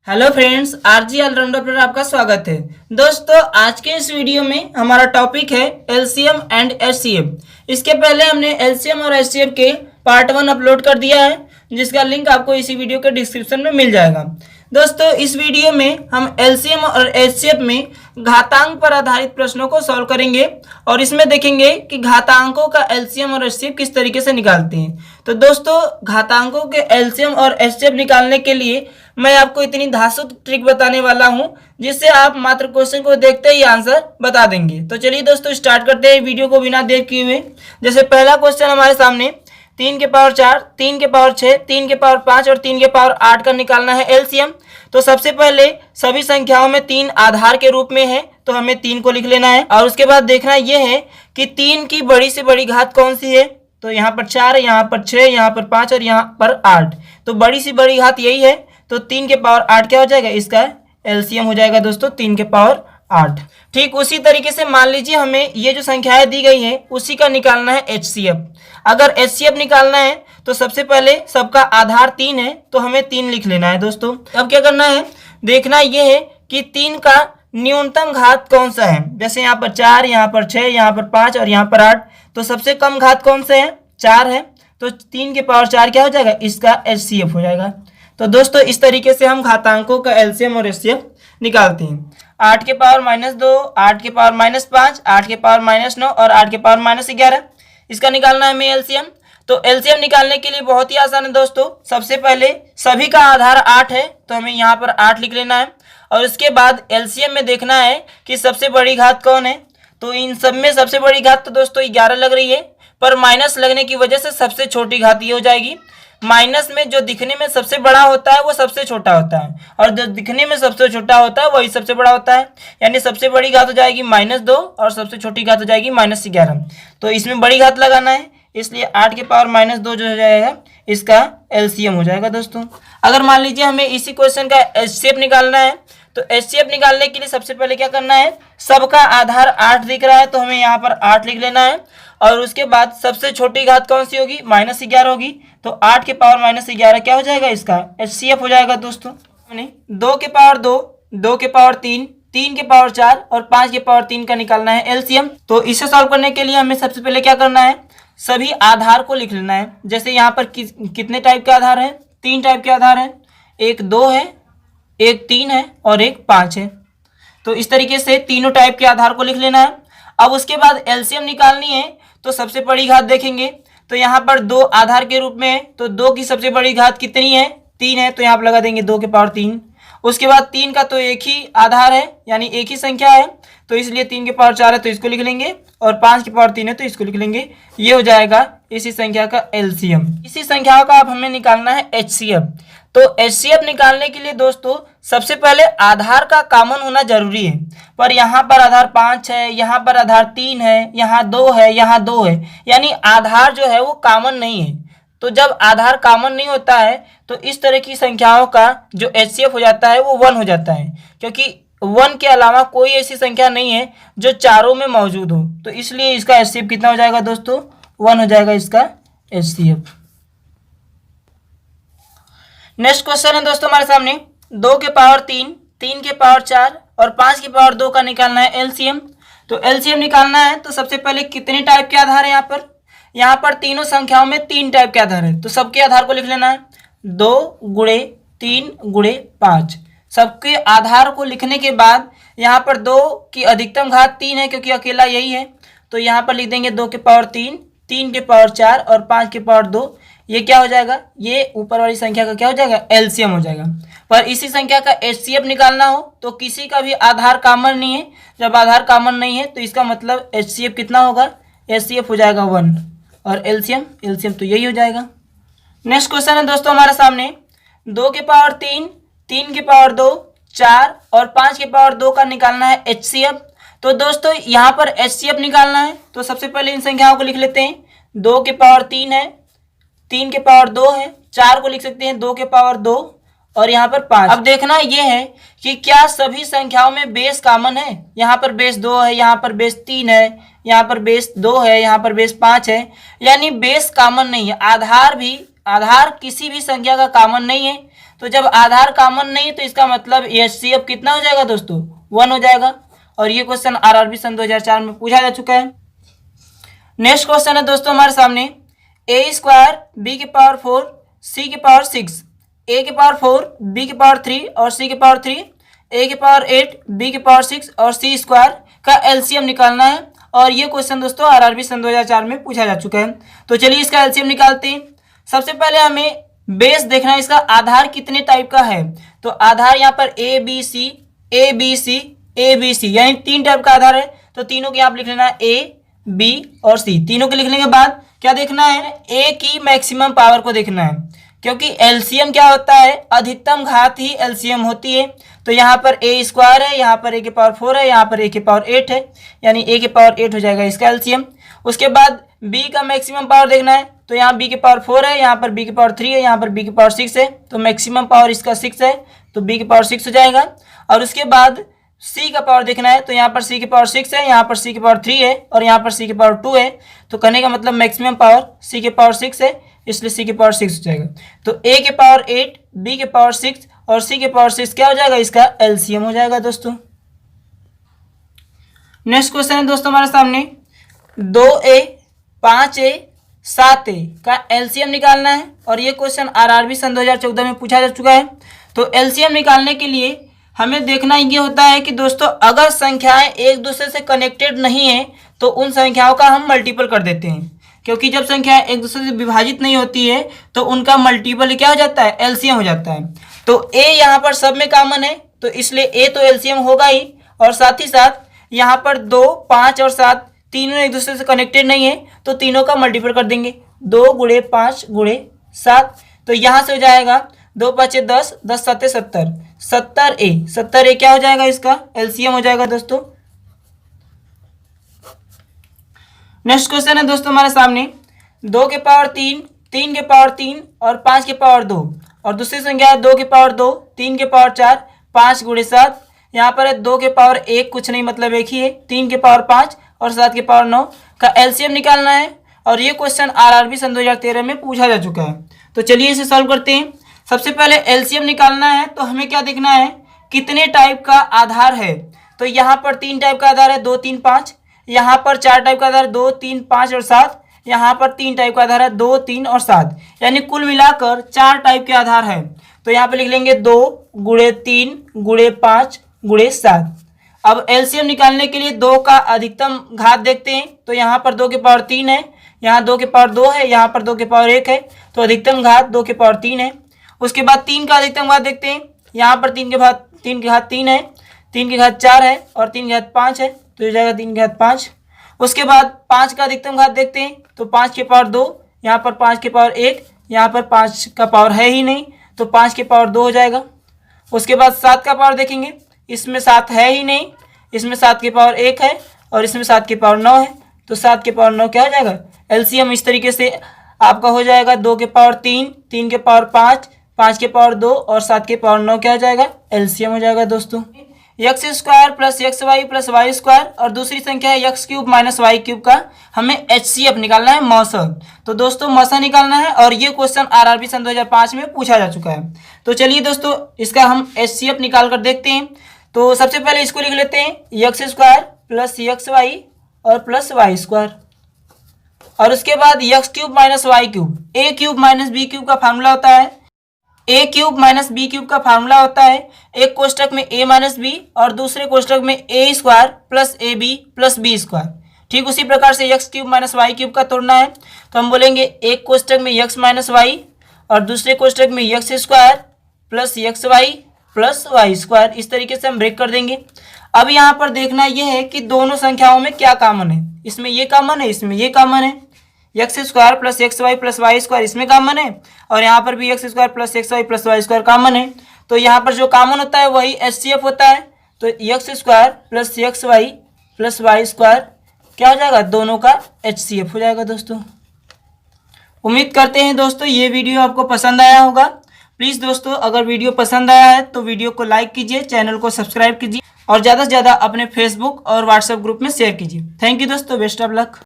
Hello friends, RG allrounder पर आपका स्वागत है। दोस्तों, आज के इस वीडियो में हमारा टॉपिक है एलसीएम एंड एचसीएफ। इसके पहले हमने एलसीएम और एचसीएफ के पार्ट 1 अपलोड कर दिया है, जिसका लिंक आपको इसी वीडियो के डिस्क्रिप्शन में मिल जाएगा। दोस्तों, इस वीडियो में हम एलसीएम और एचसीएफ में घातांक पर आधारित प्रश्नों को सॉल्व करेंगे और इसमें देखेंगे कि घातांकों का एलसीएम और एचसीएफ किस तरीके से निकालते हैं। तो दोस्तों, घातांकों के एलसीएम और एचसीएफ निकालने के लिए मैं आपको इतनी धांसू ट्रिक बताने वाला हूं, जिससे आप मात्र क्वेश्चन को देखते ही आंसर बता देंगे। तो चलिए दोस्तों, स्टार्ट करते हैं वीडियो को बिना देर किए हुए। जैसे पहला क्वेश्चन हमारे सामने 3 के पावर 4, 3 के पावर 6, 3 के पावर 5 और 3 के पावर 8 का निकालना है एलसीएम। तो सबसे पहले सभी संख्याओं में 3 आधार के रूप में है, तो हमें 3 को लिख लेना है। और उसके बाद देखना यह है कि 3 की बड़ी से बड़ी घात कौन सी है। तो यहाँ पर 4, यहाँ पर 6, यहाँ पर 5 और यहाँ पर 8। तो बड़ी सी बड़ी घात यही है। तो 3 के पावर 8 क्या हो जाएगा, इसका एलसीएम हो जाएगा दोस्तों 3 के पावर 8। ठीक उसी तरीके से मान लीजिए हमें ये जो संख्याएं दी गई हैं उसी का निकालना है एचसीएफ। अगर एचसीएफ निकालना है तो सबसे पहले सबका आधार 3 है, तो हमें 3 लिख लेना है दोस्तों। अब क्या करना है, देखना यह है कि 3 का न्यूनतम घात कौन सा है। जैसे यहाँ पर 4, यहाँ पर 6, यहाँ पर 5 और यहाँ पर 8। तो सबसे कम घात कौन से है, 4 है। तो 3 के पावर 4 क्या हो जाएगा, इसका एचसीएफ हो जाएगा। तो दोस्तों, इस तरीके से हम घातांकों का एलसीएम और एचसीएफ निकालते हैं। 8 के पावर -2, 8 के पावर -5, 8 के पावर -9 और 8 के पावर -11, इसका निकालना है हमें एलसीएम। तो एलसीएम निकालने के लिए बहुत ही आसान है दोस्तों। सबसे पहले सभी का आधार 8 है, तो हमें यहाँ पर 8 लिख लेना है। और उसके बाद एलसीएम में देखना है कि सबसे बड़ी घात कौन है। तो इन सब में सबसे बड़ी घात तो दोस्तों 11 लग रही है, पर माइनस लगने की वजह से सबसे छोटी घात ये हो जाएगी। माइनस में जो दिखने में सबसे बड़ा होता है वो सबसे छोटा होता है, और जो दिखने में सबसे छोटा होता है वही सबसे बड़ा होता है। यानी सबसे बड़ी घात हो जाएगी -2 और सबसे छोटी घात हो जाएगी -11। तो इसमें बड़ी घात लगाना है, इसलिए 8 के पावर -2 जो हो जाएगा इसका एलसीएम हो जाएगा दोस्तों। अगर मान लीजिए हमें इसी क्वेश्चन का एचसीएफ निकालना है, तो एचसीएफ निकालने के लिए सबसे पहले क्या करना है, सबका आधार 8 दिख रहा है, तो हमें यहाँ पर 8 लिख लेना है। और उसके बाद सबसे छोटी घात कौन सी होगी, -11 होगी। तो 8 के पावर -11 क्या हो जाएगा, इसका एचसीएफ हो जाएगा दोस्तों। 2 के पावर 2, 2 के पावर 3, 3 के पावर 4 और 5 के पावर 3 का निकालना है एलसीएम। तो इसे सॉल्व करने के लिए हमें सबसे पहले क्या करना है, सभी आधार को लिख लेना है। जैसे यहाँ पर कितने टाइप के आधार हैं, 3 टाइप के आधार हैं, एक 2 है, एक 3 है और एक 5 है। तो इस तरीके से तीनों टाइप के आधार को लिख लेना है। अब उसके बाद एलसीएम निकालनी है, तो सबसे बड़ी घात देखेंगे। तो यहाँ पर 2 आधार के रूप में है, तो 2 की सबसे बड़ी घात कितनी है, 3 है। तो यहाँ पर लगा देंगे 2 के पावर 3। उसके बाद 3 का तो एक ही आधार है, यानी एक ही संख्या है, तो इसलिए 3 के पावर 4 है तो इसको लिख लेंगे, और 5 के पावर 3 है तो इसको लिख लेंगे। ये हो जाएगा इसी संख्या का एलसीएम। इसी संख्या का अब हमें निकालना है एचसीएफ। तो एचसीएफ निकालने के लिए दोस्तों सबसे पहले आधार का कॉमन होना जरूरी है। पर यहाँ पर आधार 5 है, यहाँ पर आधार 3 है, यहाँ 2 है, यहाँ 2 है, यानी आधार जो है वो कॉमन नहीं है। तो जब आधार कॉमन नहीं होता है तो इस तरह की संख्याओं का जो एचसीएफ हो जाता है वो 1 हो जाता है, क्योंकि 1 के अलावा कोई ऐसी संख्या नहीं है जो चारों में मौजूद हो। तो इसलिए इसका एचसीएफ कितना हो जाएगा दोस्तों, 1 हो जाएगा इसका एचसीएफ। नेक्स्ट क्वेश्चन है दोस्तों हमारे सामने 2 के पावर 3, 3 के पावर 4 और 5 के पावर 2 का निकालना है एलसीएम। तो एलसीएम निकालना है तो सबसे पहले कितने टाइप के आधार है, यहाँ पर तीनों संख्याओं में 3 टाइप के आधार है। तो सबके आधार को लिख लेना है, 2 गुणे 3 गुणे 5। सबके आधार को लिखने के बाद यहाँ पर 2 की अधिकतम घात 3 है, क्योंकि अकेला यही है। तो यहाँ पर लिख देंगे 2 के पावर 3, 3 के पावर 4 और 5 के पावर 2। ये क्या हो जाएगा, ये ऊपर वाली संख्या का क्या हो जाएगा, एलसीएम हो जाएगा। पर इसी संख्या का एचसीएफ निकालना हो तो किसी का भी आधार कॉमन नहीं है। जब आधार कॉमन नहीं है तो इसका मतलब एचसीएफ कितना होगा, एचसीएफ हो जाएगा 1, और एलसीएम तो यही हो जाएगा। नेक्स्ट क्वेश्चन है दोस्तों हमारे सामने 2 के पावर 3, 3 के पावर 2, 4 और 5 के पावर 2 का निकालना है एचसीएफ। तो दोस्तों यहाँ पर एचसीएफ निकालना है तो सबसे पहले इन संख्याओं को लिख लेते हैं। 2 के पावर 3 है, 3 के पावर 2 है, 4 को लिख सकते हैं 2 के पावर 2 और यहाँ पर 5। अब देखना ये है कि क्या सभी संख्याओं में बेस कॉमन है। यहाँ पर बेस 2 है, यहाँ पर बेस 3 है, यहाँ पर बेस 2 है, यहाँ पर बेस 5 है, यानी बेस कॉमन नहीं है। आधार किसी भी संख्या का कॉमन नहीं है। तो जब आधार कॉमन नहीं तो इसका मतलब HCF कितना हो जाएगा दोस्तों, 1 हो जाएगा। और ये क्वेश्चन RRB सन 2004 में पूछा जा चुका है। नेक्स्ट क्वेश्चन है दोस्तों हमारे सामने, a² b की पावर 4 c की पावर 6, a की पावर 4 b की पावर 3 और c की पावर 3, a की पावर 8 b की पावर 6 और c स्क्वायर का LCM निकालना है। और ये क्वेश्चन दोस्तों RRB सन 2004 में पूछा जा चुका है। तो चलिए इसका LCM निकालते हैं। सबसे पहले हमें बेस देखना है, इसका आधार कितने टाइप का है। तो आधार यहाँ पर ABC यानी 3 टाइप का आधार है। तो तीनों के आप लिख लेना है A, B और C। तीनों के लिखने के बाद क्या देखना है, A की मैक्सिमम पावर को देखना है, क्योंकि LCM क्या होता है, अधिकतम घात ही LCM होती है। तो यहाँ पर A² है, यहाँ पर A की पावर 4 है, यहाँ पर A की पावर 8 है, यानी A की पावर 8 हो जाएगा इसका LCM। उसके बाद B का मैक्सिमम पावर देखना है। तो यहाँ B की पावर 4 है, यहाँ पर B की पावर 3 है, यहाँ पर B की पावर 6 है। तो मैक्सिमम पावर इसका 6 है, तो B की पावर 6 हो जाएगा। और उसके बाद C का पावर देखना है। तो यहाँ पर C की पावर 6 है, यहाँ पर C की पावर 3 है और यहाँ पर C की पावर 2 है। तो कहने का मतलब मैक्सिमम पावर C की पावर 6 है, इसलिए C की पावर 6 हो जाएगा। तो A की पावर 8, B की पावर 6 और C की पावर 6 क्या हो जाएगा, इसका LCM हो जाएगा दोस्तों। नेक्स्ट क्वेश्चन है दोस्तों हमारे सामने, 2A, 5A, 7A का LCM निकालना है। और ये क्वेश्चन RRB सन 2014 में पूछा जा चुका है। तो LCM निकालने के लिए हमें देखना ये होता है कि दोस्तों अगर संख्याएं एक दूसरे से कनेक्टेड नहीं है तो उन संख्याओं का हम मल्टीपल कर देते हैं, क्योंकि जब संख्याएं एक दूसरे से विभाजित नहीं होती है तो उनका मल्टीपल क्या हो जाता है, LCM हो जाता है। तो A यहाँ पर सब में कॉमन है, तो इसलिए A तो LCM होगा ही। और साथ ही साथ यहाँ पर 2, 5 और 7 तीनों एक दूसरे से कनेक्टेड नहीं है, तो तीनों का मल्टीपल कर देंगे, 2 × 5 × 7। तो यहाँ से हो जाएगा 2 × 5 = 10, 10 × 7 = 70, 70A, 70A क्या हो जाएगा, इसका LCM हो जाएगा दोस्तों। नेक्स्ट क्वेश्चन है दोस्तों हमारे सामने, 2 की पावर 3, 3 की पावर 3 और 5 की पावर 2। और दूसरी संख्या है 2 की पावर 2, 3 की पावर 4, 5 × 7। यहाँ पर है 2 की पावर 1, कुछ नहीं मतलब एक ही है, 3 की पावर 5 और 7 की पावर 9 का LCM निकालना है। और ये क्वेश्चन RRB सन 2013 में पूछा जा चुका है। तो चलिए इसे सॉल्व करते हैं। सबसे पहले LCM निकालना है तो हमें क्या देखना है, कितने टाइप का आधार है। तो यहाँ पर 3 टाइप का आधार है, 2, 3, 5। यहाँ पर 4 टाइप का आधार, 2, 3, 5 और 7। यहाँ पर 3 टाइप का आधार है, 2, 3 और 7, यानी कुल मिलाकर 4 टाइप के आधार है। तो यहाँ पर लिख लेंगे 2 × 3 × 5 × 7। अब LCM निकालने के लिए 2 का अधिकतम घात देखते हैं। तो यहाँ पर 2 की पावर 3 है, यहाँ 2 की पावर 2 है, यहाँ पर 2 की पावर 1 है, तो अधिकतम घात 2 की पावर 3 है। उसके बाद 3 का अधिकतम घात देखते हैं। यहाँ पर 3 की घात 3 है, 3 की घात 4 है और 3 की घात 5 है, तो हो जाएगा 3 की घात 5। उसके बाद 5 का अधिकतम घात देखते हैं। तो 5 की पावर 2, यहाँ पर 5 की पावर 1, यहाँ पर 5 का पावर है ही नहीं, तो 5 की पावर 2 हो जाएगा। उसके बाद 7 का पावर देखेंगे, इसमें 7 है ही नहीं, इसमें 7 की पावर 1 है और इसमें 7 की पावर 9 है, तो 7 की पावर 9 क्या हो जाएगा, LCM इस तरीके से आपका हो जाएगा 2 की पावर 3, 3 की पावर 5, 5 की पावर 2 और 7 की पावर 9 क्या हो जाएगा, LCM हो जाएगा दोस्तों। x² + xy + y² और दूसरी संख्या है x³ - y³ का हमें HCF निकालना है, मौसा। तो दोस्तों मौसा निकालना है और ये क्वेश्चन RRB सन 2005 में पूछा जा चुका है। तो चलिए दोस्तों इसका हम HCF निकाल कर देखते हैं। तो सबसे पहले इसको लिख लेते हैं, x² + xy और +y²। और उसके बाद x³ - y³, a³ - b³ का फार्मूला होता है, a³ - b³ का फार्मूला होता है एक कोष्टक में a - b और दूसरे कोष्टक में a² + ab + b²। ठीक उसी प्रकार से x³ - y³ का तोड़ना है। तो हम बोलेंगे एक कोष्टक में x - y और दूसरे कोष्टक में x² + xy + y²। इस तरीके से हम ब्रेक कर देंगे। अब यहाँ पर देखना यह है कि दोनों संख्याओं में क्या कॉमन है, इसमें ये कॉमन है, इसमें ये कॉमन है, x² + xy + y² इसमें कॉमन है और यहाँ पर भी x² + xy + y² कॉमन है। तो यहाँ पर जो कॉमन होता है वही HCF होता है। तो x² + xy + y² क्या हो जाएगा, दोनों का HCF हो जाएगा दोस्तों। उम्मीद करते हैं दोस्तों ये वीडियो आपको पसंद आया होगा। प्लीज़ दोस्तों अगर वीडियो पसंद आया है तो वीडियो को लाइक कीजिए, चैनल को सब्सक्राइब कीजिए और ज़्यादा से ज़्यादा अपने फेसबुक और व्हाट्सएप ग्रुप में शेयर कीजिए। थैंक यू दोस्तों, बेस्ट ऑफ लक।